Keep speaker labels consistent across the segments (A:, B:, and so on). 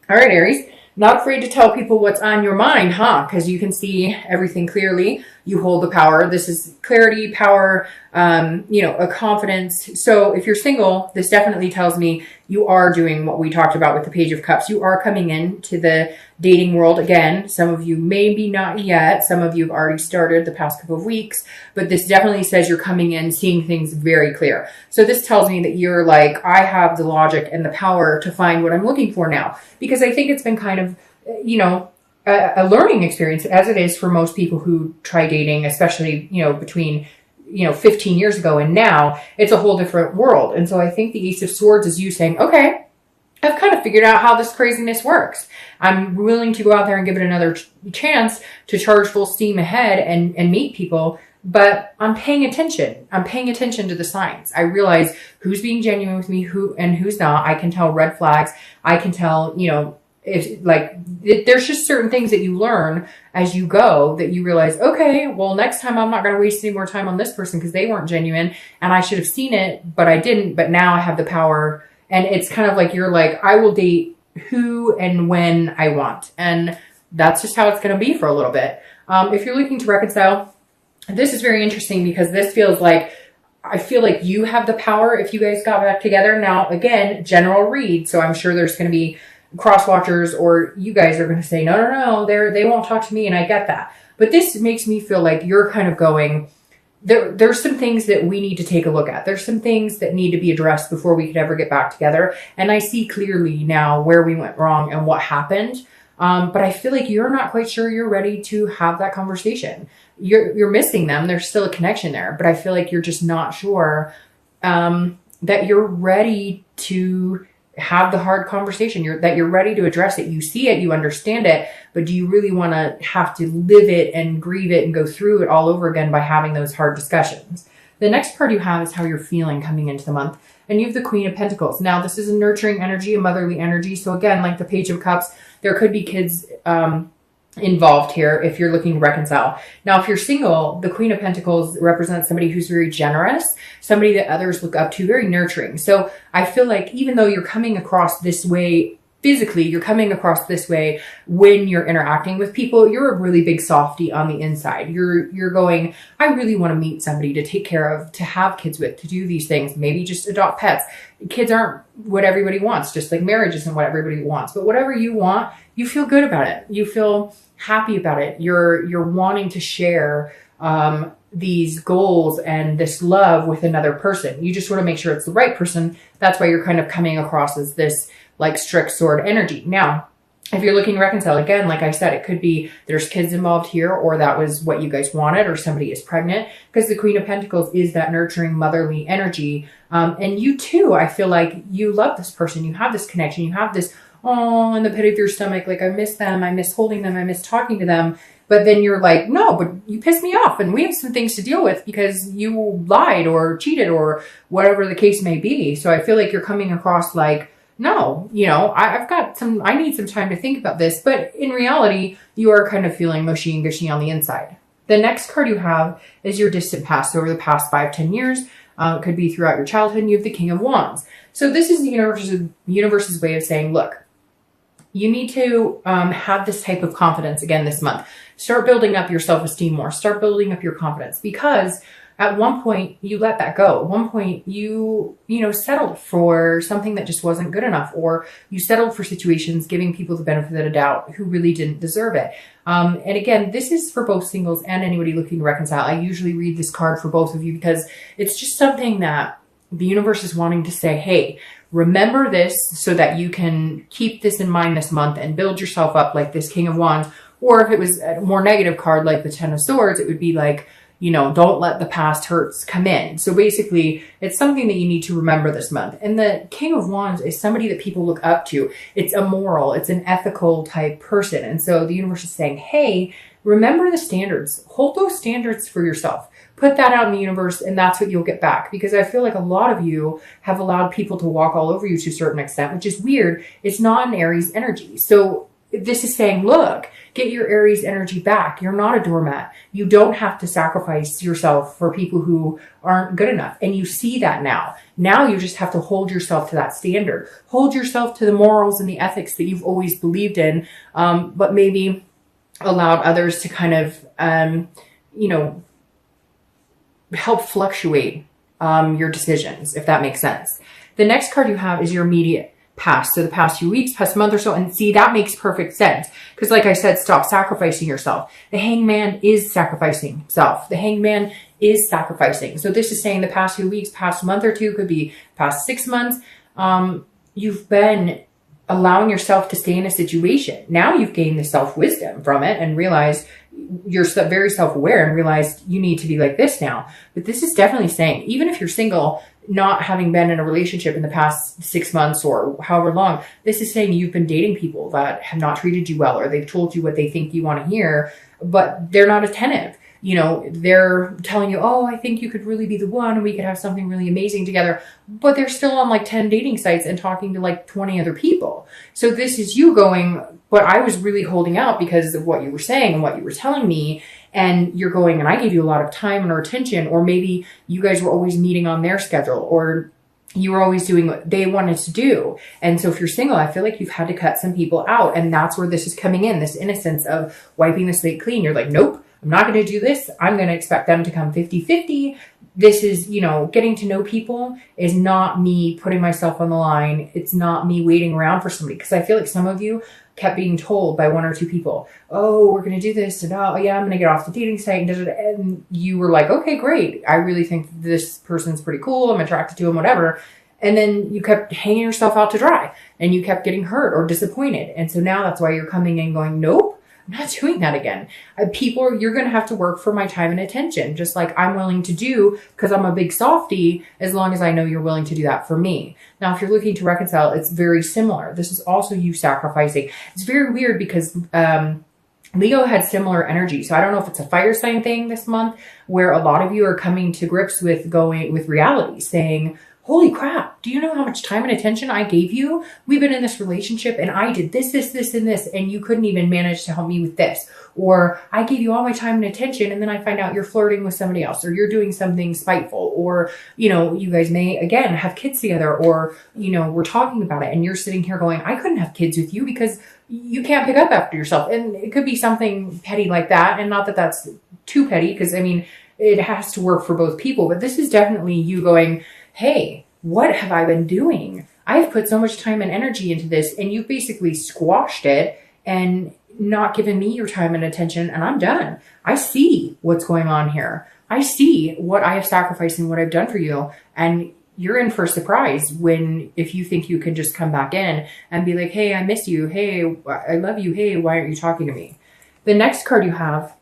A: All right, Aries. Not afraid to tell people what's on your mind, huh? Because you can see everything clearly. You hold the power. This is clarity, power, a confidence. So if you're single, this definitely tells me you are doing what we talked about with the Page of Cups. You are coming into the dating world again. Some of you maybe not yet. Some of you have already started the past couple of weeks, but this definitely says you're coming in, seeing things very clear. So this tells me that you're like, I have the logic and the power to find what I'm looking for now, because I think it's been kind of, a learning experience, as it is for most people who try dating, especially, between 15 years ago and now. It's a whole different world. And so I think the Ace of Swords is you saying, okay, I've kind of figured out how this craziness works. I'm willing to go out there and give it another chance to charge full steam ahead and meet people, but I'm paying attention. I'm paying attention to the signs. I realize who's being genuine with me, who's not. I can tell red flags. I can tell, there's just certain things that you learn as you go that you realize, okay, well, next time I'm not going to waste any more time on this person because they weren't genuine and I should have seen it, but I didn't. But now I have the power. And it's kind of like, you're like, I will date who and when I want. And that's just how it's going to be for a little bit. If you're looking to reconcile, this is very interesting because this feels like, I feel like you have the power if you guys got back together. Now, again, general read. So I'm sure there's going to be cross watchers, or you guys are going to say, no, they won't talk to me. And I get that. But this makes me feel like you're kind of going, there's some things that we need to take a look at. There's some things that need to be addressed before we could ever get back together. And I see clearly now where we went wrong and what happened. But I feel like you're not quite sure you're ready to have that conversation. You're missing them. There's still a connection there, but I feel like you're just not sure that you're ready to have the hard conversation. That you're ready to address it. You see it, you understand it, but do you really want to have to live it and grieve it and go through it all over again by having those hard discussions? The next part you have is how you're feeling coming into the month. And you have the Queen of Pentacles. Now, this is a nurturing energy, a motherly energy. So again, like the Page of Cups, there could be kids involved here if you're looking to reconcile. Now, if you're single, the Queen of Pentacles represents somebody who's very generous, somebody that others look up to, very nurturing. So I feel like even though you're coming across this way physically, you're coming across this way when you're interacting with people, you're a really big softie on the inside. You're going, I really want to meet somebody to take care of, to have kids with, to do these things, maybe just adopt pets. Kids aren't what everybody wants, just like marriage isn't what everybody wants. But whatever you want, you feel good about it. You feel happy about it. You're wanting to share these goals and this love with another person. You just want to make sure it's the right person. That's why you're kind of coming across as this like strict sword energy. Now, if you're looking to reconcile, again, like I said, it could be there's kids involved here, or that was what you guys wanted, or somebody is pregnant, because the Queen of Pentacles is that nurturing motherly energy. And you too, I feel like you love this person. You have this connection. You have this, oh, in the pit of your stomach, like I miss them. I miss holding them. I miss talking to them. But then you're like, no, but you pissed me off and we have some things to deal with because you lied or cheated or whatever the case may be. So I feel like you're coming across like, no, I need some time to think about this. But in reality, you are kind of feeling mushy and gushy on the inside. The next card you have is your distant past. So over the past 5-10 years, it could be throughout your childhood, and you have the King of Wands. So this is the universe's way of saying, look, you need to have this type of confidence again this month. Start building up your self-esteem more. Start building up your confidence, because at one point you let that go. At one point you settled for something that just wasn't good enough, or you settled for situations giving people the benefit of the doubt who really didn't deserve it. And again, this is for both singles and anybody looking to reconcile. I usually read this card for both of you because it's just something that the universe is wanting to say, hey, remember this so that you can keep this in mind this month and build yourself up like this King of Wands. Or if it was a more negative card like the Ten of Swords, it would be like, don't let the past hurts come in. So basically, it's something that you need to remember this month. And the King of Wands is somebody that people look up to. It's a moral, it's an ethical type person. And so the universe is saying, hey, remember the standards. Hold those standards for yourself. Put that out in the universe, and that's what you'll get back. Because I feel like a lot of you have allowed people to walk all over you to a certain extent, which is weird. It's not an Aries energy. So this is saying, look, get your Aries energy back. You're not a doormat. You don't have to sacrifice yourself for people who aren't good enough. And you see that now. Now you just have to hold yourself to that standard. Hold yourself to the morals and the ethics that you've always believed in, but maybe allowed others to kind of, help fluctuate your decisions, if that makes sense. The next card you have is your immediate past. So the past few weeks, past month or so. And see, that makes perfect sense. Because like I said, stop sacrificing yourself. The hangman is sacrificing himself. The hangman is sacrificing. So this is saying the past few weeks, past month or two, could be past 6 months. You've been allowing yourself to stay in a situation. Now you've gained the self-wisdom from it and realized you're very self-aware and realized you need to be like this now. But this is definitely saying, even if you're single, not having been in a relationship in the past 6 months or however long, this is saying you've been dating people that have not treated you well, or they've told you what they think you want to hear, but they're not attentive. They're telling you, oh, I think you could really be the one and we could have something really amazing together. But they're still on like 10 dating sites and talking to like 20 other people. So this is you going, but I was really holding out because of what you were saying and what you were telling me. And you're going, and I gave you a lot of time and attention, or maybe you guys were always meeting on their schedule, or you were always doing what they wanted to do. And so if you're single, I feel like you've had to cut some people out. And that's where this is coming in, this innocence of wiping the slate clean. You're like, nope, I'm not going to do this. I'm going to expect them to come 50-50. This is, getting to know people is not me putting myself on the line. It's not me waiting around for somebody. Because I feel like some of you kept being told by 1 or 2 people, oh, we're going to do this. And oh, yeah, I'm going to get off the dating site. And you were like, okay, great. I really think this person's pretty cool. I'm attracted to him, whatever. And then you kept hanging yourself out to dry and you kept getting hurt or disappointed. And so now that's why you're coming in going, nope. I'm not doing that again. You're going to have to work for my time and attention, just like I'm willing to do because I'm a big softie, as long as I know you're willing to do that for me. Now, if you're looking to reconcile, it's very similar. This is also you sacrificing. It's very weird because Leo had similar energy. So I don't know if it's a fire sign thing this month where a lot of you are coming to grips with reality, saying, holy crap, do you know how much time and attention I gave you? We've been in this relationship and I did this, and this, and you couldn't even manage to help me with this. Or I gave you all my time and attention and then I find out you're flirting with somebody else, or you're doing something spiteful, or, you guys may, again, have kids together, or, we're talking about it and you're sitting here going, I couldn't have kids with you because you can't pick up after yourself. And it could be something petty like that. And not that that's too petty, because it has to work for both people, but this is definitely you going, hey, what have I been doing? I've put so much time and energy into this and you've basically squashed it and not given me your time and attention, and I'm done. I see what's going on here. I see what I have sacrificed and what I've done for you. And you're in for a surprise if you think you can just come back in and be like, hey, I miss you. Hey, I love you. Hey, why aren't you talking to me? The next card you have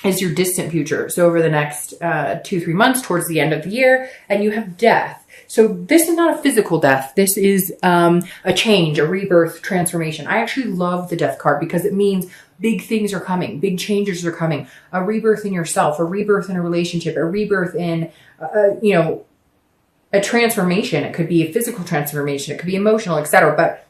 A: is your distant future. So over the next 2-3 months towards the end of the year, and you have death. So this is not a physical death. This is a change, a rebirth, transformation. I actually love the death card because it means big things are coming. Big changes are coming. A rebirth in yourself, a rebirth in a relationship, a rebirth in, a transformation. It could be a physical transformation. It could be emotional, etc. But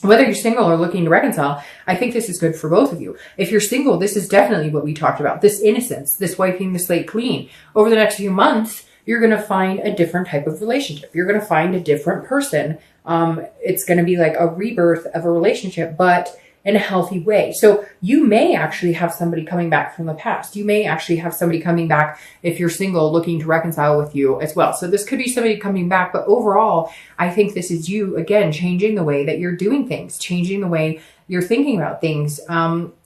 A: whether you're single or looking to reconcile, I think this is good for both of you. If you're single, this is definitely what we talked about. This innocence, this wiping the slate clean. Over the next few months, you're going to find a different type of relationship. You're going to find a different person. It's going to be like a rebirth of a relationship, but in a healthy way. So you may actually have somebody coming back from the past. You may actually have somebody coming back if you're single looking to reconcile with you as well. So this could be somebody coming back, but overall, I think this is you, again, changing the way that you're doing things, changing the way you're thinking about things,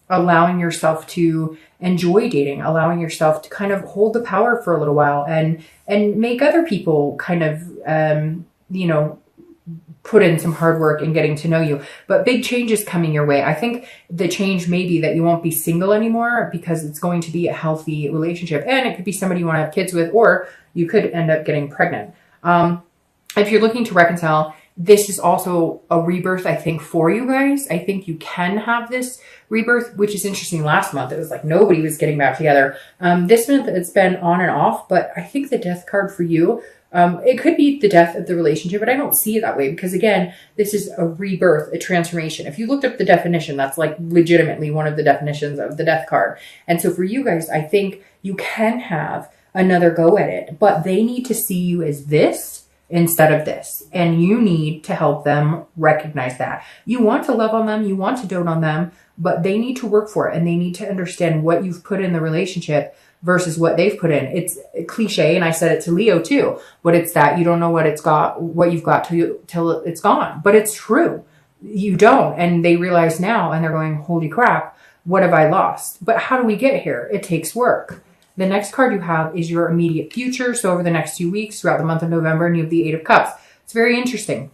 A: allowing yourself to enjoy dating, allowing yourself to kind of hold the power for a little while and make other people kind of, put in some hard work in getting to know you. But big changes coming your way. I think the change may be that you won't be single anymore because it's going to be a healthy relationship. And it could be somebody you want to have kids with, or you could end up getting pregnant. If you're looking to reconcile, this is also a rebirth, I think, for you guys. I think you can have this rebirth, which is interesting. Last month, it was like nobody was getting back together. This month, it's been on and off, but I think the death card for you, It could be the death of the relationship, but I don't see it that way because, again, this is a rebirth, a transformation. If you looked up the definition, that's like legitimately one of the definitions of the death card. And so for you guys, I think you can have another go at it, but they need to see you as this instead of this. And you need to help them recognize that. You want to love on them, you want to dote on them, but they need to work for it and they need to understand what you've put in the relationship versus what they've put in. It's a cliche, and I said it to Leo too, but it's that you don't know what you've got till it's gone. But it's true. You don't. And they realize now and they're going, holy crap, what have I lost? But how do we get here? It takes work. The next card you have is your immediate future. So over the next 2 weeks, throughout the month of November, and you have the Eight of Cups. It's very interesting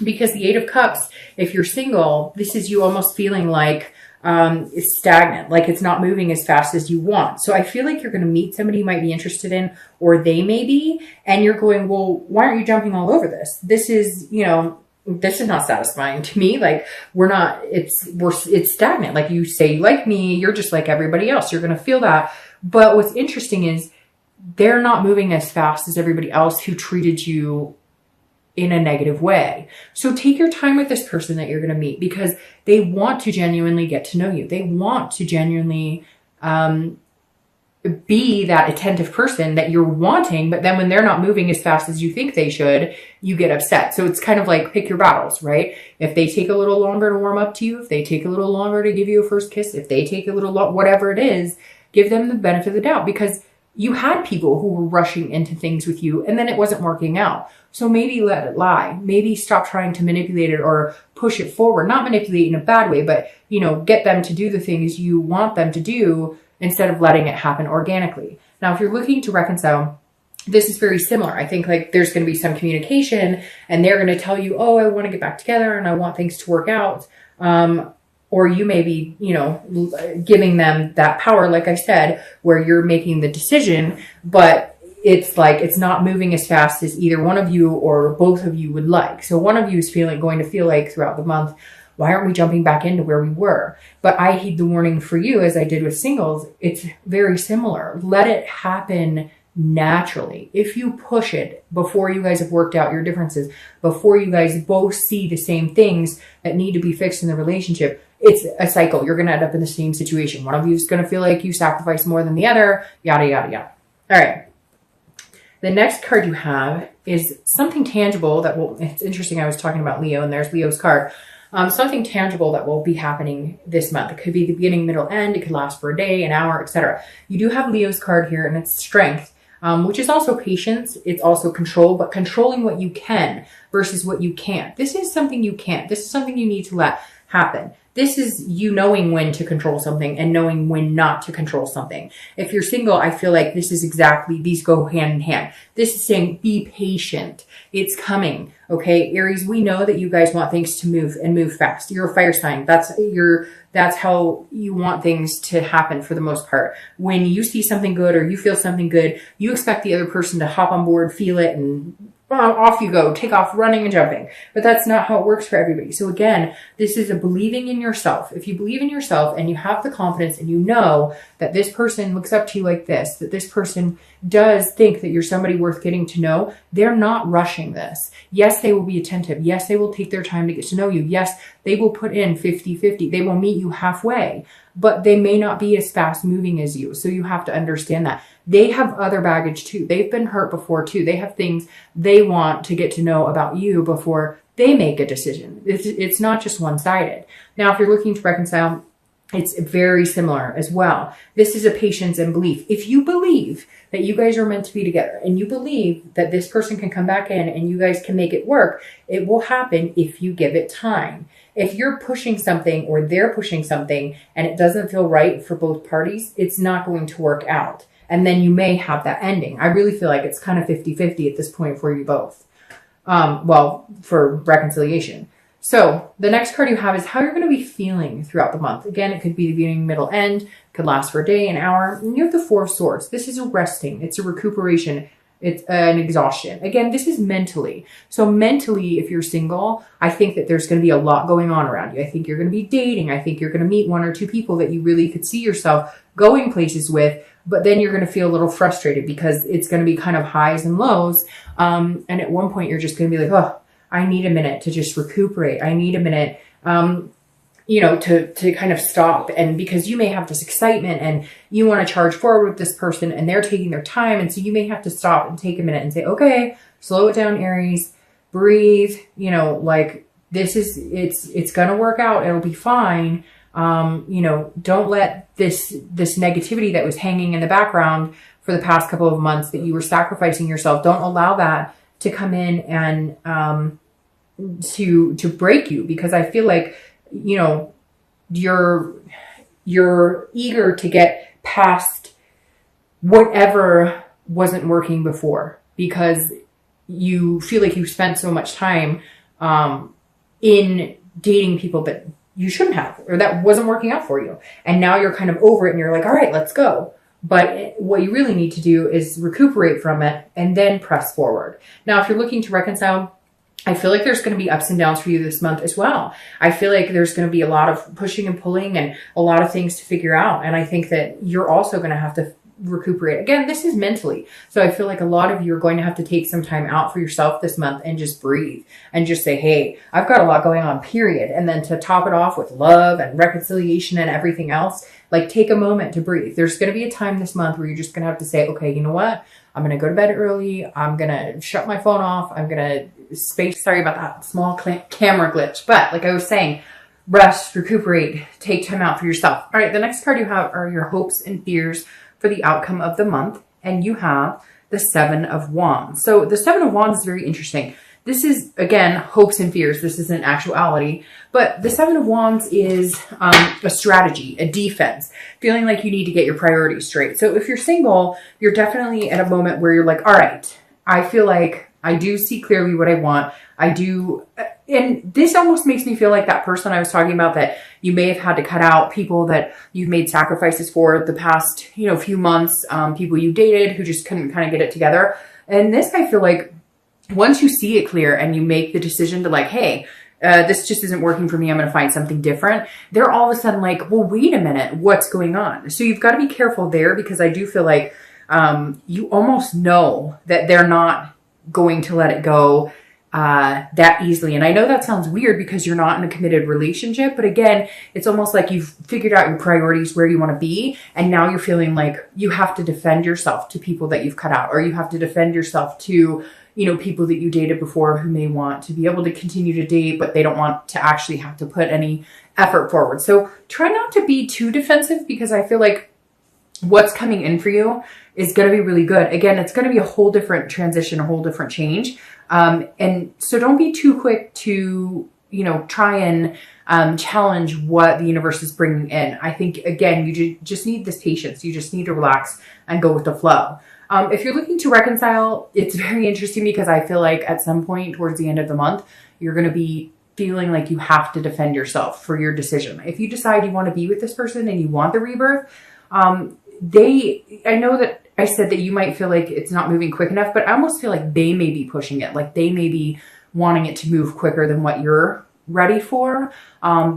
A: because the Eight of Cups, if you're single, this is you almost feeling like it's stagnant, like it's not moving as fast as you want. So I feel like you're going to meet somebody you might be interested in, or they may be, and you're going, well, why aren't you jumping all over this? This is, this is not satisfying to me. Like it's stagnant. Like you say you like me, you're just like everybody else. You're going to feel that. But what's interesting is they're not moving as fast as everybody else who treated you in a negative way. So take your time with this person that you're going to meet because they want to genuinely get to know you. They want to genuinely be that attentive person that you're wanting, but then when they're not moving as fast as you think they should, you get upset. So it's kind of like pick your battles, right? If they take a little longer to warm up to you, if they take a little longer to give you a first kiss, if they take a little, whatever it is, give them the benefit of the doubt because you had people who were rushing into things with you and then it wasn't working out. So maybe let it lie. Maybe stop trying to manipulate it or push it forward. Not manipulate in a bad way, but, get them to do the things you want them to do instead of letting it happen organically. Now, if you're looking to reconcile, this is very similar. I think like there's going to be some communication and they're going to tell you, oh, I want to get back together and I want things to work out. Or you may be, giving them that power, like I said, where you're making the decision, but it's like it's not moving as fast as either one of you or both of you would like. So one of you is going to feel like throughout the month, why aren't we jumping back into where we were? But I heed the warning for you, as I did with singles. It's very similar. Let it happen naturally. If you push it before you guys have worked out your differences, before you guys both see the same things that need to be fixed in the relationship, it's a cycle. You're going to end up in the same situation. One of you is going to feel like you sacrifice more than the other, yada, yada, yada. All right. The next card you have is something tangible that will, it's interesting. I was talking about Leo and there's Leo's card. Something tangible that will be happening this month. It could be the beginning, middle, end. It could last for a day, an hour, etc. You do have Leo's card here and it's strength, which is also patience. It's also control, but controlling what you can versus what you can't. This is something you can't. This is something you need to let happen. This is you knowing when to control something and knowing when not to control something. If you're single, I feel like this is exactly, these go hand in hand. This is saying be patient. It's coming. Okay, Aries, we know that you guys want things to move and move fast. You're a fire sign. That's how you want things to happen for the most part. When you see something good or you feel something good, you expect the other person to hop on board, feel it, and off you go, take off running and jumping. But that's not how it works for everybody. So again, this is a believing in yourself. If you believe in yourself and you have the confidence and you know that this person looks up to you like this, that this person does think that you're somebody worth getting to know, they're not rushing this. Yes, they will be attentive. Yes, they will take their time to get to know you. Yes, they will put in 50-50. They will meet you halfway, but they may not be as fast moving as you. So you have to understand that. They have other baggage too. They've been hurt before too. They have things they want to get to know about you before they make a decision. It's not just one-sided. Now, if you're looking to reconcile, it's very similar as well. This is a patience and belief. If you believe that you guys are meant to be together and you believe that this person can come back in and you guys can make it work, it will happen if you give it time. If you're pushing something or they're pushing something and it doesn't feel right for both parties, it's not going to work out. And then you may have that ending. I really feel like it's kind of 50-50 at this point for you both. For reconciliation. So the next card you have is how you're going to be feeling throughout the month. Again, it could be the beginning, middle, end. It could last for a day, an hour. And you have the Four of Swords. This is a resting. It's a recuperation. It's an exhaustion. Again, this is mentally. So mentally, if you're single, I think that there's going to be a lot going on around you. I think you're going to be dating. I think you're going to meet one or two people that you really could see yourself going places with, but then you're going to feel a little frustrated because it's going to be kind of highs and lows. And at one point you're just going to be like, oh, I need a minute to just recuperate. I need a minute, to kind of stop. And because you may have this excitement and you want to charge forward with this person and they're taking their time. And so you may have to stop and take a minute and say, okay, slow it down, Aries, breathe, it's going to work out. It'll be fine. Don't let this negativity that was hanging in the background for the past couple of months that you were sacrificing yourself. Don't allow that to come in and, to break you, because I feel like, you're eager to get past whatever wasn't working before, because you feel like you spent so much time, in dating people that you shouldn't have, or that wasn't working out for you. And now you're kind of over it and you're like, all right, let's go. But what you really need to do is recuperate from it and then press forward. Now, if you're looking to reconcile, I feel like there's going to be ups and downs for you this month as well. I feel like there's going to be a lot of pushing and pulling and a lot of things to figure out. And I think that you're also going to have to recuperate. Again, this is mentally. So I feel like a lot of you are going to have to take some time out for yourself this month and just breathe and just say, hey, I've got a lot going on, period. And then to top it off with love and reconciliation and everything else, like take a moment to breathe. There's going to be a time this month where you're just going to have to say, okay, you know what? I'm going to go to bed early. I'm going to shut my phone off. I'm going to sorry about that small camera glitch. But like I was saying, rest, recuperate, take time out for yourself. All right. The next card you have are your hopes and fears for the outcome of the month. And you have the 7 of Wands. So the 7 of Wands is very interesting. This is, again, hopes and fears. This isn't actuality. But the 7 of Wands is a strategy, a defense, feeling like you need to get your priorities straight. So if you're single, you're definitely at a moment where you're like, all right, I feel like I do see clearly what I want. I do. And this almost makes me feel like that person I was talking about that you may have had to cut out, people that you've made sacrifices for the past, few months, people you dated who just couldn't kind of get it together. And this, I feel like, once you see it clear and you make the decision to like, hey, this just isn't working for me, I'm going to find something different, they're all of a sudden like, well, wait a minute, what's going on? So you've got to be careful there, because I do feel like you almost know that they're not going to let it go that easily. And I know that sounds weird because you're not in a committed relationship, but again, it's almost like you've figured out your priorities, where you want to be, and now you're feeling like you have to defend yourself to people that you've cut out, or you have to defend yourself to people that you dated before who may want to be able to continue to date, but they don't want to actually have to put any effort forward. So try not to be too defensive, because I feel like what's coming in for you is going to be really good. Again, it's going to be a whole different transition, a whole different change. And so don't be too quick to, try and challenge what the universe is bringing in. I think, again, you just need this patience. You just need to relax and go with the flow. If you're looking to reconcile, it's very interesting, because I feel like at some point towards the end of the month, you're going to be feeling like you have to defend yourself for your decision. If you decide you want to be with this person and you want the rebirth, I know that I said that you might feel like it's not moving quick enough, but I almost feel like they may be pushing it. Like they may be wanting it to move quicker than what you're ready for,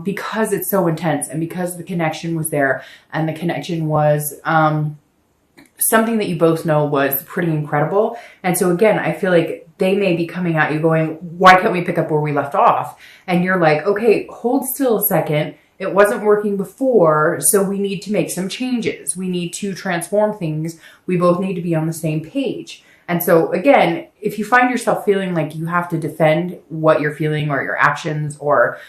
A: because it's so intense, and because the connection was there, and the connection was, something that you both know was pretty incredible. And so again, I feel like they may be coming at you going, why can't we pick up where we left off? And you're like, okay, hold still a second. It wasn't working before, so we need to make some changes. We need to transform things. We both need to be on the same page. And so again, if you find yourself feeling like you have to defend what you're feeling or your actions or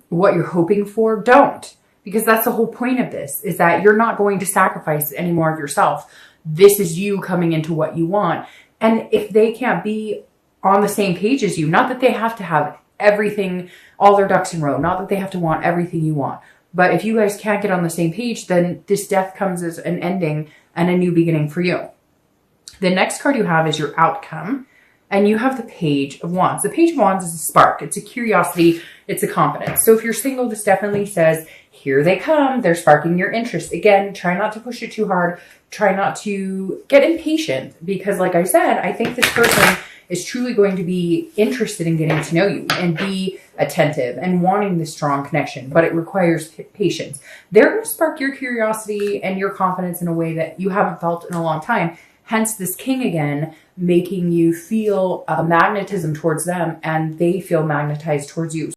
A: what you're hoping for, don't. Because that's the whole point of this, is that you're not going to sacrifice any more of yourself. This is you coming into what you want. And if they can't be on the same page as you, not that they have to have everything, all their ducks in a row, not that they have to want everything you want, but if you guys can't get on the same page, then this death comes as an ending and a new beginning for you. The next card you have is your outcome. And you have the Page of Wands. The Page of Wands is a spark. It's a curiosity. It's a confidence. So if you're single, this definitely says, here they come. They're sparking your interest. Again, try not to push it too hard. try not to get impatient, because like I said, I think this person is truly going to be interested in getting to know you and be attentive and wanting this strong connection, but it requires patience. They're going to spark your curiosity and your confidence in a way that you haven't felt in a long time. Hence this king again, making you feel a magnetism towards them and they feel magnetized towards you.